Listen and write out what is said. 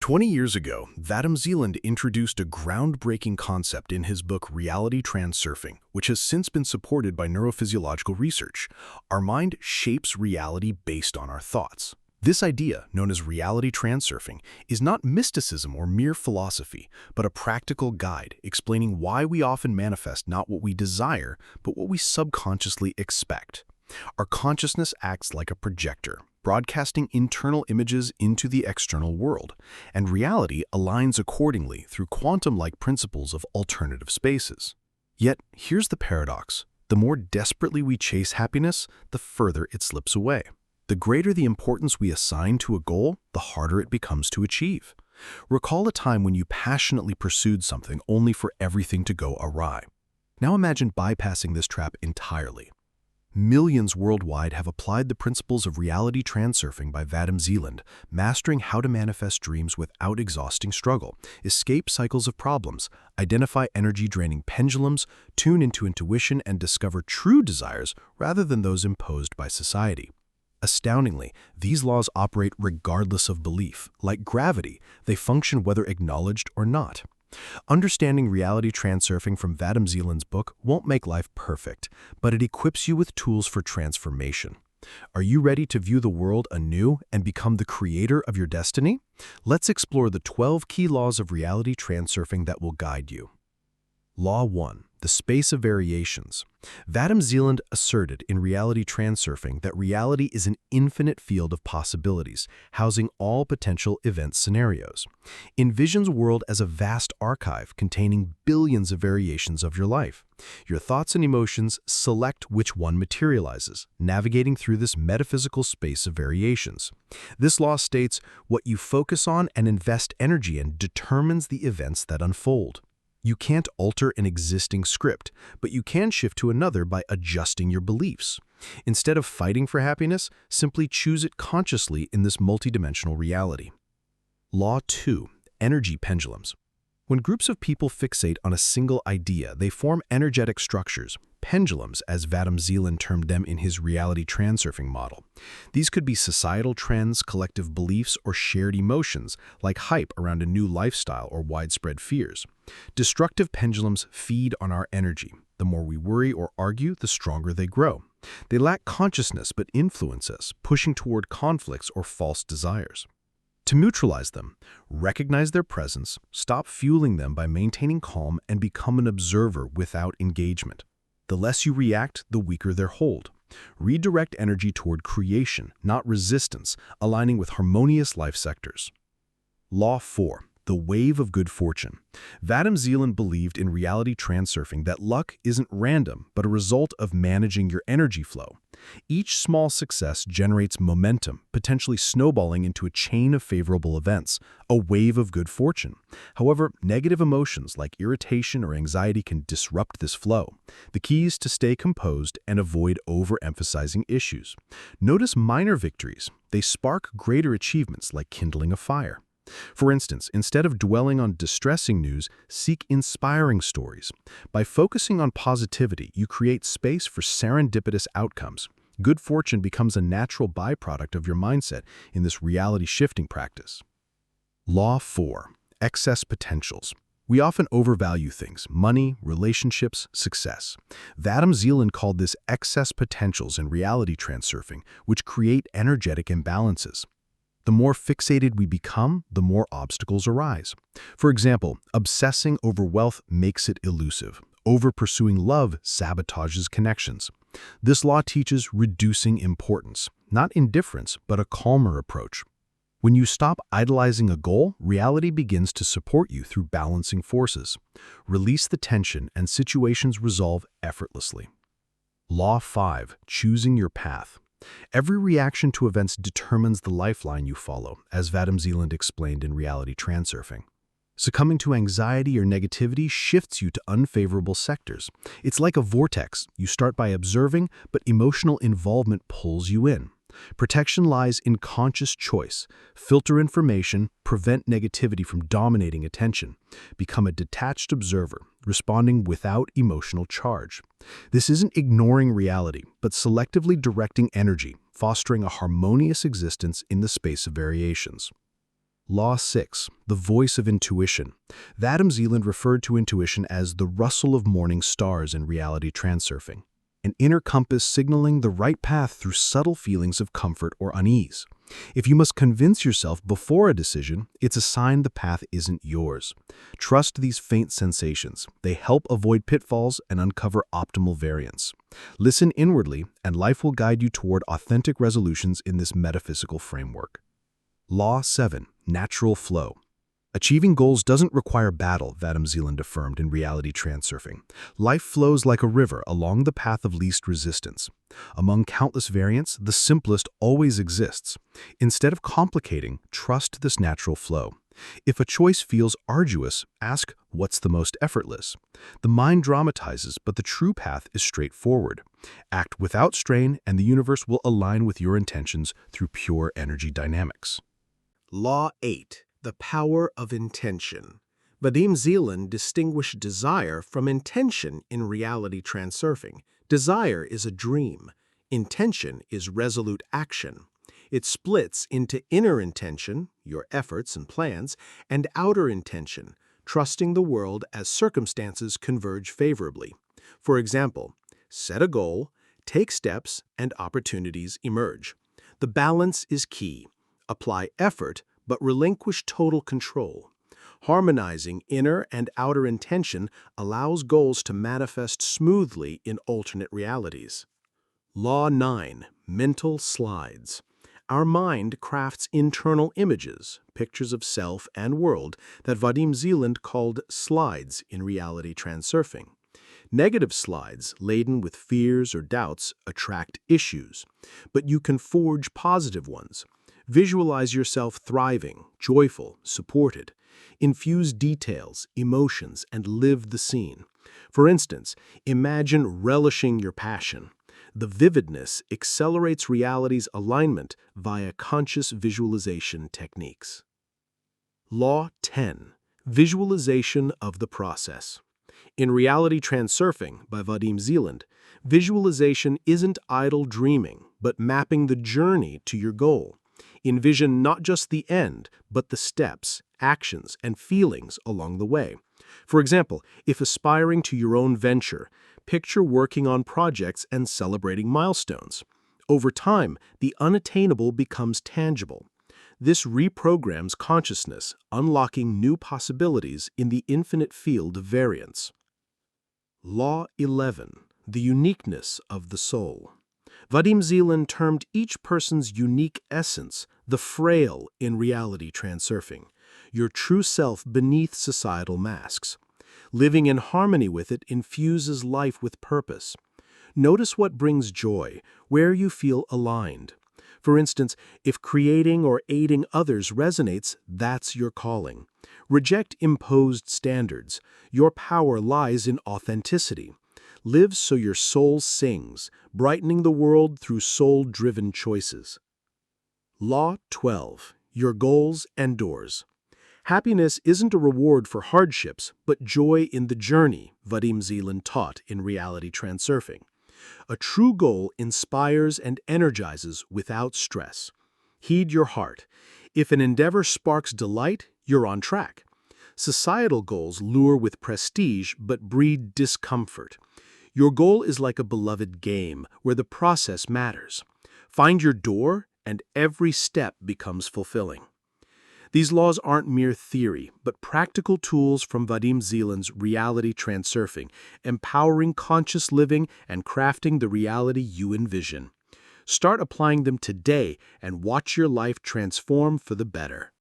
20 years ago, Vadim Zeland introduced a groundbreaking concept in his book Reality Transurfing, which has since been supported by neurophysiological research. Our mind shapes reality based on our thoughts. This idea, known as reality transurfing, is not mysticism or mere philosophy, but a practical guide explaining why we often manifest not what we desire, but what we subconsciously expect. Our consciousness acts like a projector, broadcasting internal images into the external world, and reality aligns accordingly through quantum-like principles of alternative spaces. Yet, here's the paradox. The more desperately we chase happiness, the further it slips away. The greater the importance we assign to a goal, the harder it becomes to achieve. Recall a time when you passionately pursued something only for everything to go awry. Now imagine bypassing this trap entirely. Millions worldwide have applied the principles of reality transurfing by Vadim Zeland, mastering how to manifest dreams without exhausting struggle, escape cycles of problems, identify energy-draining pendulums, tune into intuition, and discover true desires rather than those imposed by society. Astoundingly, these laws operate regardless of belief. Like gravity, they function whether acknowledged or not. Understanding reality transurfing from Vadim Zeland's book won't make life perfect, but it equips you with tools for transformation. Are you ready to view the world anew and become the creator of your destiny? Let's explore the 12 key laws of reality transurfing that will guide you. Law 1. The space of variations. Vadim Zeland asserted in Reality Transurfing that reality is an infinite field of possibilities, housing all potential event scenarios. Envisions world as a vast archive containing billions of variations of your life. Your thoughts and emotions select which one materializes, navigating through this metaphysical space of variations. This law states what you focus on and invest energy in determines the events that unfold. You can't alter an existing script, but you can shift to another by adjusting your beliefs. Instead of fighting for happiness, simply choose it consciously in this multidimensional reality. Law 2. Energy pendulums. When groups of people fixate on a single idea, they form energetic structures, pendulums, as Vadim Zeland termed them in his reality transurfing model. These could be societal trends, collective beliefs, or shared emotions, like hype around a new lifestyle or widespread fears. Destructive pendulums feed on our energy. The more we worry or argue, the stronger they grow. They lack consciousness but influence us, pushing toward conflicts or false desires. To neutralize them, recognize their presence, stop fueling them by maintaining calm, and become an observer without engagement. The less you react, the weaker their hold. Redirect energy toward creation, not resistance, aligning with harmonious life sectors. Law 4. The wave of good fortune. Vadim Zeland believed in reality transurfing that luck isn't random, but a result of managing your energy flow. Each small success generates momentum, potentially snowballing into a chain of favorable events, a wave of good fortune. However, negative emotions like irritation or anxiety can disrupt this flow. The key is to stay composed and avoid overemphasizing issues. Notice minor victories. They spark greater achievements like kindling a fire. For instance, instead of dwelling on distressing news, seek inspiring stories. By focusing on positivity, you create space for serendipitous outcomes. Good fortune becomes a natural byproduct of your mindset in this reality-shifting practice. Law 4. Excess potentials. We often overvalue things: money, relationships, success. Vadim Zeland called this excess potentials in reality transurfing, which create energetic imbalances. The more fixated we become, the more obstacles arise. For example, obsessing over wealth makes it elusive. Over-pursuing love sabotages connections. This law teaches reducing importance, not indifference, but a calmer approach. When you stop idolizing a goal, reality begins to support you through balancing forces. Release the tension and situations resolve effortlessly. Law 5. Choosing your path. Every reaction to events determines the lifeline you follow, as Vadim Zeland explained in Reality Transurfing. Succumbing to anxiety or negativity shifts you to unfavorable sectors. It's like a vortex. You start by observing, but emotional involvement pulls you in. Protection lies in conscious choice. Filter information, prevent negativity from dominating attention. Become a detached observer, responding without emotional charge. This isn't ignoring reality, but selectively directing energy, fostering a harmonious existence in the space of variations. Law 6, the voice of intuition. Vadim Zeland referred to intuition as the rustle of morning stars in reality transurfing, an inner compass signaling the right path through subtle feelings of comfort or unease. If you must convince yourself before a decision, it's a sign the path isn't yours. Trust these faint sensations. They help avoid pitfalls and uncover optimal variance. Listen inwardly, and life will guide you toward authentic resolutions in this metaphysical framework. Law 7, natural flow. Achieving goals doesn't require battle, Vadim Zeland affirmed in Reality Transurfing. Life flows like a river along the path of least resistance. Among countless variants, the simplest always exists. Instead of complicating, trust this natural flow. If a choice feels arduous, ask, what's the most effortless? The mind dramatizes, but the true path is straightforward. Act without strain, and the universe will align with your intentions through pure energy dynamics. Law 8. The power of intention. Vadim Zeland distinguished desire from intention in Reality Transurfing. Desire is a dream. Intention is resolute action. It splits into inner intention, your efforts and plans, and outer intention, trusting the world as circumstances converge favorably. For example, set a goal, take steps, and opportunities emerge. The balance is key. Apply effort, but relinquish total control. Harmonizing inner and outer intention allows goals to manifest smoothly in alternate realities. Law 9. Mental slides. Our mind crafts internal images, pictures of self and world, that Vadim Zeland called slides in Reality Transurfing. Negative slides, laden with fears or doubts, attract issues, but you can forge positive ones. Visualize yourself thriving, joyful, supported. Infuse details, emotions, and live the scene. For instance, imagine relishing your passion. The vividness accelerates reality's alignment via conscious visualization techniques. Law 10. Visualization of the process. In Reality Transurfing by Vadim Zeland, visualization isn't idle dreaming, but mapping the journey to your goal. Envision not just the end, but the steps, actions, and feelings along the way. For example, if aspiring to your own venture, picture working on projects and celebrating milestones. Over time, the unattainable becomes tangible. This reprograms consciousness, unlocking new possibilities in the infinite field of variance. Law 11. The uniqueness of the soul. Vadim Zeland termed each person's unique essence the frail in Reality Transurfing, your true self beneath societal masks. Living in harmony with it infuses life with purpose. Notice what brings joy, where you feel aligned. For instance, if creating or aiding others resonates, that's your calling. Reject imposed standards. Your power lies in authenticity. Live so your soul sings, brightening the world through soul-driven choices. Law 12. Your goals and doors. Happiness isn't a reward for hardships, but joy in the journey, Vadim Zeland taught in Reality Transurfing. A true goal inspires and energizes without stress. Heed your heart. If an endeavor sparks delight, you're on track. Societal goals lure with prestige but breed discomfort. Your goal is like a beloved game where the process matters. Find your door, and every step becomes fulfilling. These laws aren't mere theory, but practical tools from Vadim Zeland's Reality Transurfing, empowering conscious living and crafting the reality you envision. Start applying them today and watch your life transform for the better.